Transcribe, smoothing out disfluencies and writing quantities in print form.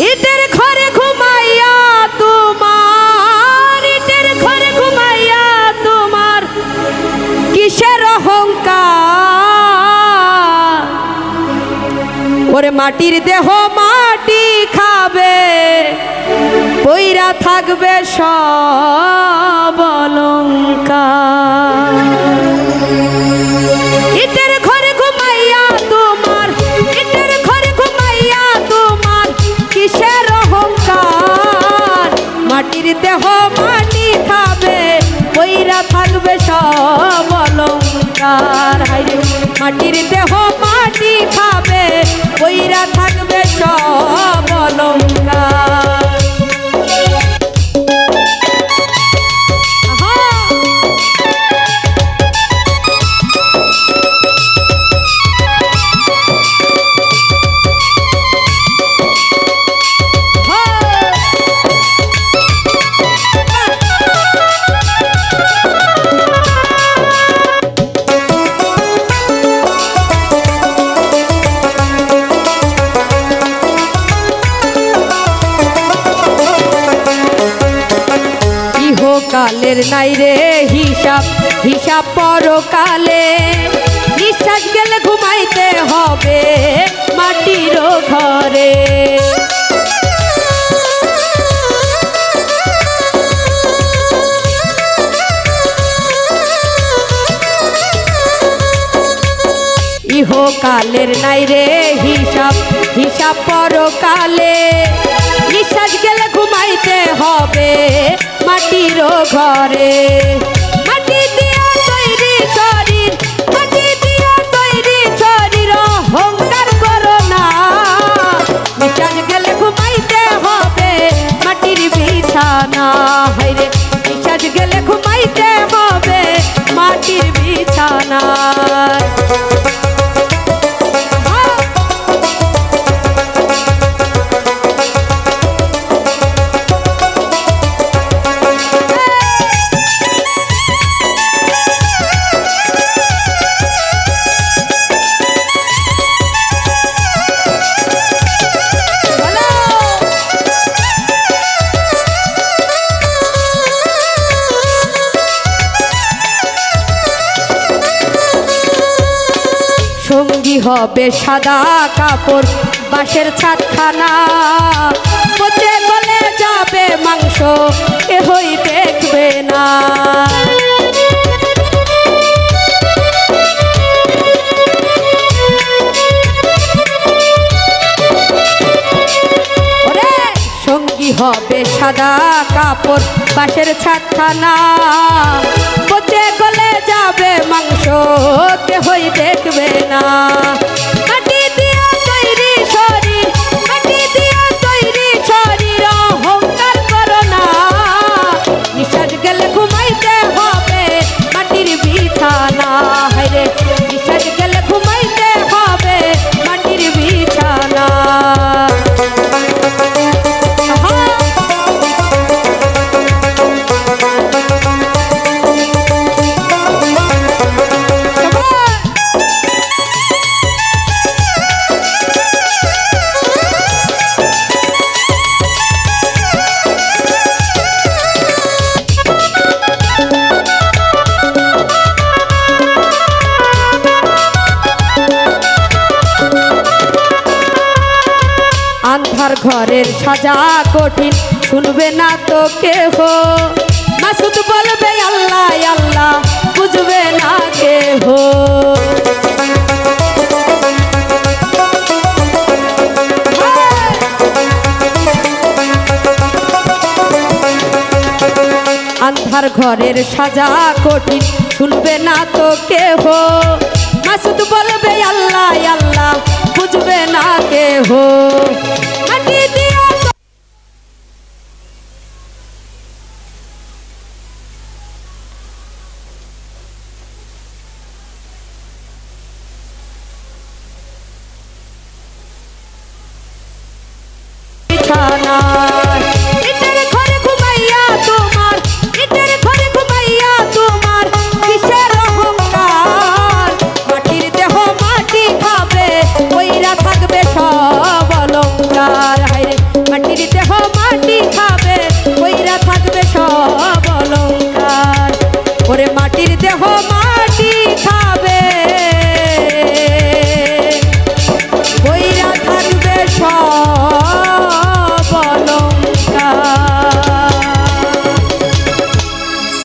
ইটের ঘরে ঘুমাইয়া তোমার, ইটের ঘরে ঘুমাইয়া তোমার কিসের অহংকার। ওরে মাটির দেহ মাটি খাবে, পইরা থাকবে সব অলংকার। ইটের ঘরে ঘুমাইয়া তোমার, ইটের ঘরে ঘুমাইয়া তোমার কিসের অহংকার। মাটির দেহ মাটি খাবে, পইরা থাকবে সব অলংকার। হাইরে মাটির দেহ মাটি খাবে, পইরা থাকবে সব অলংকার। কালের নাই রে হিসাব, হিসাব পরকালে। নিঃশ্বাস গেলে ঘুমাইতে হবে মাটির ঘরে। ইহকালের নাই রে হিসাব, হিসাব পরকালে। নিঃশ্বাস গেলে ঘুমাইতে হবে মাটির ঘরে। মাটি দিয়া তৈরি শরীর, মাটি দিয়া তৈরি শরীর, অহংকার করো না। নিঃশ্বাস গেলে ঘুমাইতে হবে মাটির বিছানা। হাইরে নিঃশ্বাস গেলে ঘুমাইতে হবে মাটির বিছানা। সঙ্গী হবে সাদা কাপড়, বাঁশের ছাদখানা। পচে গলে যাবে মাংস, কেহই দেখবে না। ওরে সঙ্গী হবে সাদা কাপড়, বাঁশের ছাদখানা। পচে গলে যাবে মাংস, কেহই দেখবে না। মাটি দিয়া তৈরি শরীর, মাটি দিয়া তৈরি শরীর, অহংকার করো না। নিঃশ্বাস গেলে ঘুমাইতে হবে মাটির বিছানা। হায়রে নিঃশ্বাস গেলে ঘুমাইতে হবে মাটির বিছানা। আন্ধার ঘরের সাজা কঠিন, শুনবে না তো কেহ। মাসুদ বলবে আল্লাহ আল্লাহ, বুঝবে না কেহ। আন্ধার ঘরের সাজা কঠিন, শুনবে না তো কেহ। মাসুদ বলবে আল্লাহ আল্লাহ, বুঝবে না কেহ। মাটি দিয়া বিছানা। ইটের ঘরে ঘুমাইয়া তোমার, ইটের ঘরে ঘুমাইয়া তোমার কিসের অহংকার। মাটির দেহ মাটি খাবে, পইরা থাকবে সব অলংকার। হায়রে ওরে মাটি